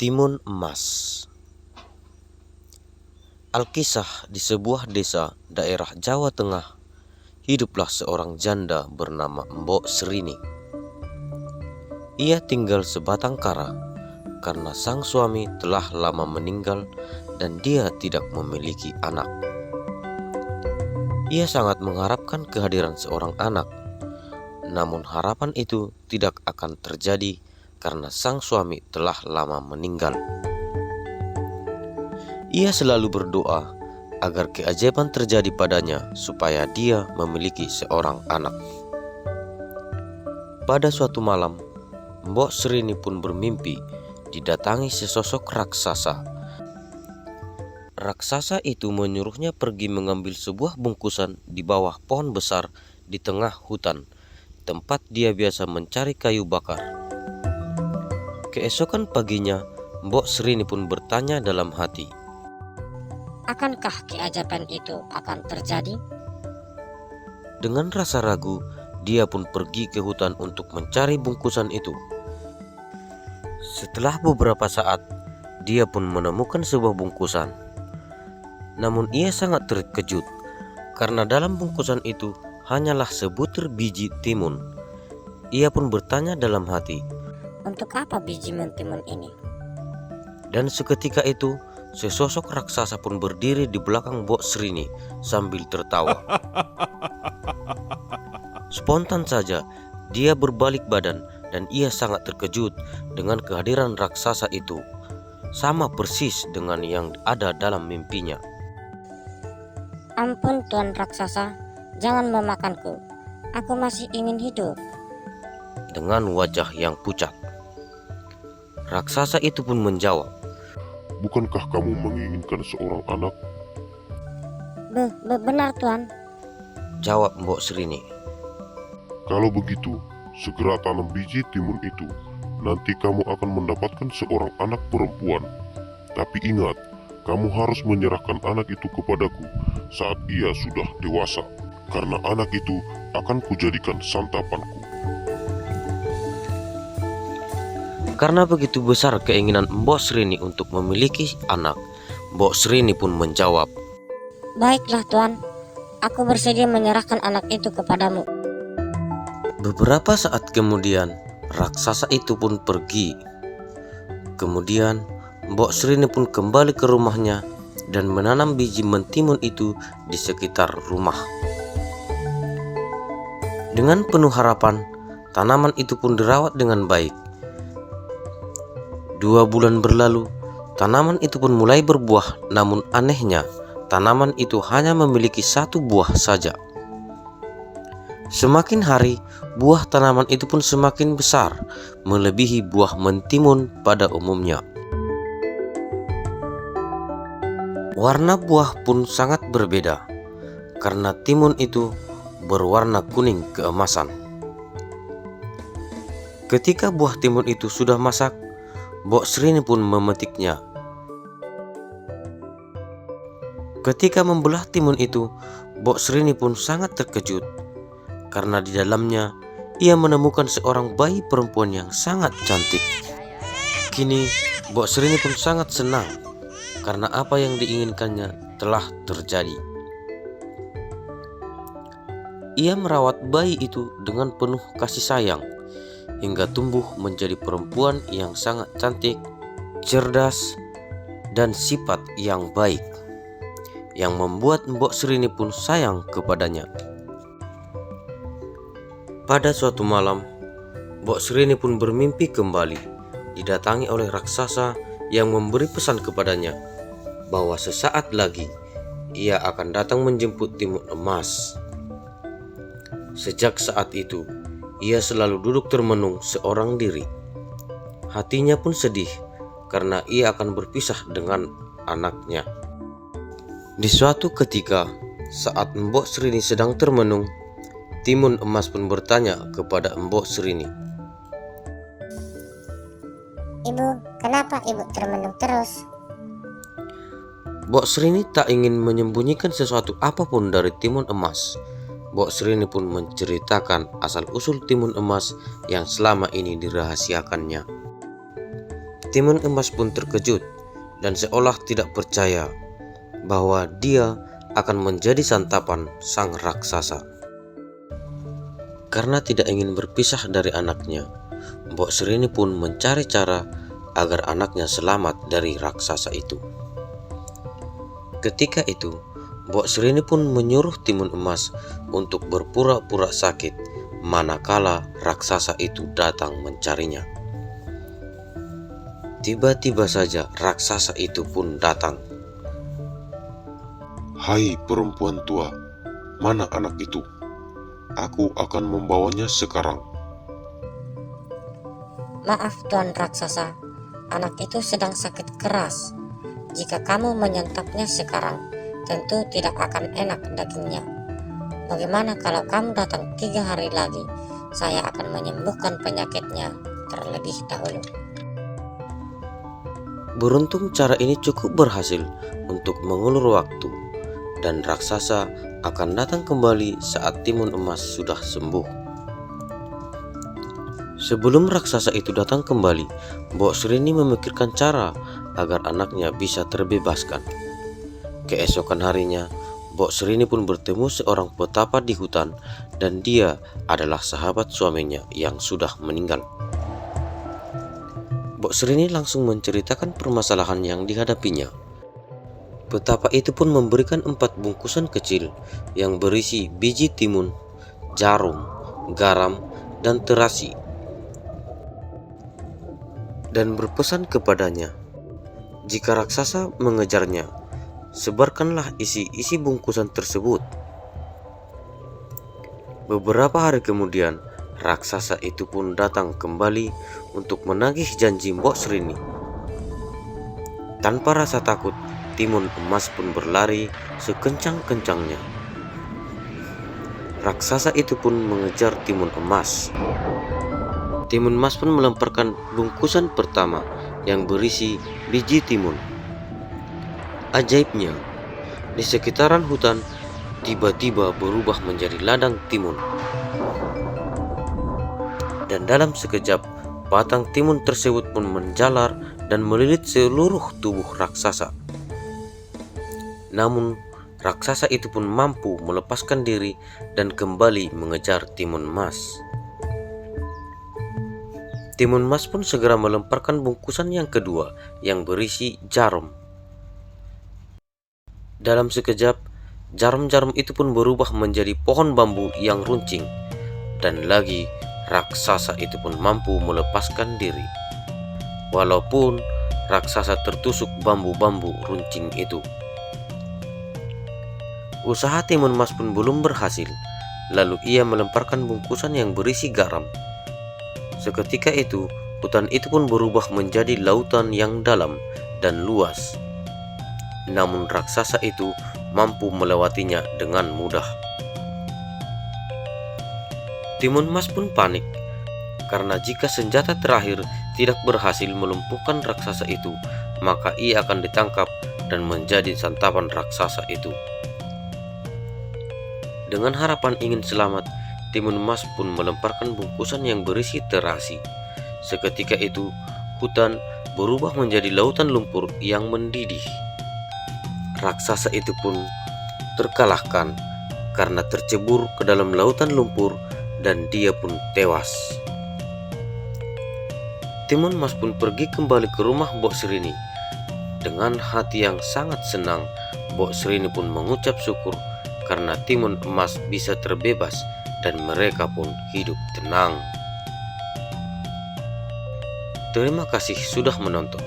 Timun Emas. Alkisah, di sebuah desa daerah Jawa Tengah, hiduplah seorang janda bernama Mbok Srini. Ia tinggal sebatang kara karena sang suami telah lama meninggal dan dia tidak memiliki anak. Ia sangat mengharapkan kehadiran seorang anak, namun harapan itu tidak akan terjadi karena sang suami telah lama meninggal. Ia selalu berdoa agar keajaiban terjadi padanya supaya dia memiliki seorang anak. Pada suatu malam, Mbok Srini pun bermimpi didatangi sesosok raksasa. Raksasa itu menyuruhnya pergi mengambil sebuah bungkusan di bawah pohon besar di tengah hutan, tempat dia biasa mencari kayu bakar. Keesokan paginya, Mbok Srini pun bertanya dalam hati, "Akankah keajaiban itu akan terjadi?" Dengan rasa ragu, dia pun pergi ke hutan untuk mencari bungkusan itu. Setelah beberapa saat, dia pun menemukan sebuah bungkusan. Namun ia sangat terkejut karena dalam bungkusan itu hanyalah sebutir biji timun. Ia pun bertanya dalam hati, "Untuk apa biji mentimun ini?" dan seketika itu sesosok raksasa pun berdiri di belakang Mbok Srini sambil tertawa. Spontan saja dia berbalik badan dan ia sangat terkejut dengan kehadiran raksasa itu. Sama persis dengan yang ada dalam mimpinya. "Ampun Tuan Raksasa, jangan memakanku. Aku masih ingin hidup." Dengan wajah yang pucat, raksasa itu pun menjawab, "Bukankah kamu menginginkan seorang anak?" Benar Tuan." jawab Mbok Srini. "Kalau begitu, segera tanam biji timun itu. Nanti kamu akan mendapatkan seorang anak perempuan. Tapi ingat, kamu harus menyerahkan anak itu kepadaku saat ia sudah dewasa, karena anak itu akan kujadikan santapanku." Karena begitu besar keinginan Mbok Srini untuk memiliki anak, Mbok Srini pun menjawab, "Baiklah Tuan, aku bersedia menyerahkan anak itu kepadamu." Beberapa saat kemudian, raksasa itu pun pergi. Kemudian, Mbok Srini pun kembali ke rumahnya dan menanam biji mentimun itu di sekitar rumah. Dengan penuh harapan, tanaman itu pun dirawat dengan baik. 2 bulan berlalu, tanaman itu pun mulai berbuah, namun anehnya, tanaman itu hanya memiliki 1 buah saja. Semakin hari, buah tanaman itu pun semakin besar, melebihi buah mentimun pada umumnya. Warna buah pun sangat berbeda, karena timun itu berwarna kuning keemasan. Ketika buah timun itu sudah masak, Mbok Srini pun memetiknya. Ketika membelah timun itu, Mbok Srini pun sangat terkejut, karena di dalamnya ia menemukan seorang bayi perempuan yang sangat cantik. Kini Mbok Srini pun sangat senang karena apa yang diinginkannya telah terjadi. Ia merawat bayi itu dengan penuh kasih sayang hingga tumbuh menjadi perempuan yang sangat cantik, cerdas, dan sifat yang baik, yang membuat Mbok Srini pun sayang kepadanya. Pada suatu malam, Mbok Srini pun bermimpi kembali, didatangi oleh raksasa yang memberi pesan kepadanya bahwa sesaat lagi ia akan datang menjemput timun emas. Sejak saat itu, ia selalu duduk termenung seorang diri. Hatinya pun sedih karena ia akan berpisah dengan anaknya. Di suatu ketika, saat Mbok Srini sedang termenung, timun emas pun bertanya kepada Mbok Srini, "Ibu, kenapa ibu termenung terus?" Mbok Srini tak ingin menyembunyikan sesuatu apapun dari timun emas. Mbok Srini pun menceritakan asal-usul timun emas yang selama ini dirahasiakannya. Timun Emas pun terkejut dan seolah tidak percaya bahwa dia akan menjadi santapan sang raksasa. Karena tidak ingin berpisah dari anaknya, Mbok Srini pun mencari cara agar anaknya selamat dari raksasa itu. Ketika itu, Mbok Srini pun menyuruh Timun Emas untuk berpura-pura sakit manakala raksasa itu datang mencarinya. Tiba-tiba saja raksasa itu pun datang. Hai perempuan tua, mana anak itu? Aku akan membawanya sekarang. Maaf Tuan Raksasa, anak itu sedang sakit keras. Jika kamu menyantapnya sekarang, tentu tidak akan enak dagingnya. Bagaimana kalau kamu datang 3 hari lagi? Saya akan menyembuhkan penyakitnya terlebih dahulu. Beruntung cara ini cukup berhasil untuk mengulur waktu, dan raksasa akan datang kembali saat Timun Emas sudah sembuh. Sebelum raksasa itu datang kembali, Mbok Srini memikirkan cara agar anaknya bisa terbebaskan. Keesokan harinya, Mbok Srini pun bertemu seorang petapa di hutan, dan dia adalah sahabat suaminya yang sudah meninggal. Mbok Srini langsung menceritakan permasalahan yang dihadapinya. Petapa itu pun memberikan 4 bungkusan kecil yang berisi biji timun, jarum, garam, dan terasi, dan berpesan kepadanya, jika raksasa mengejarnya, sebarkanlah isi-isi bungkusan tersebut. Beberapa hari kemudian, raksasa itu pun datang kembali untuk menagih janji Mbok Srini. Tanpa rasa takut, Timun Emas pun berlari sekencang-kencangnya. Raksasa itu pun mengejar Timun Emas. Timun Emas pun melemparkan bungkusan pertama yang berisi biji timun. Ajaibnya, di sekitaran hutan tiba-tiba berubah menjadi ladang timun. Dan dalam sekejap, batang timun tersebut pun menjalar dan melilit seluruh tubuh raksasa. Namun, raksasa itu pun mampu melepaskan diri dan kembali mengejar Timun Emas. Timun Emas pun segera melemparkan bungkusan yang kedua yang berisi jarum. Dalam sekejap, jarum-jarum itu pun berubah menjadi pohon bambu yang runcing, dan lagi raksasa itu pun mampu melepaskan diri. Walaupun raksasa tertusuk bambu-bambu runcing itu. Usaha Timun Emas pun belum berhasil, lalu ia melemparkan bungkusan yang berisi garam. Seketika itu, hutan itu pun berubah menjadi lautan yang dalam dan luas. Namun raksasa itu mampu melewatinya dengan mudah. Timun Emas pun panik, karena jika senjata terakhir tidak berhasil melumpuhkan raksasa itu, maka ia akan ditangkap dan menjadi santapan raksasa itu. Dengan harapan ingin selamat, Timun Emas pun melemparkan bungkusan yang berisi terasi. Seketika itu, hutan berubah menjadi lautan lumpur yang mendidih. Raksasa itu pun terkalahkan karena tercebur ke dalam lautan lumpur dan dia pun tewas. Timun Emas pun pergi kembali ke rumah Mbok Srini. Dengan hati yang sangat senang, Mbok Srini pun mengucap syukur karena Timun Emas bisa terbebas dan mereka pun hidup tenang. Terima kasih sudah menonton.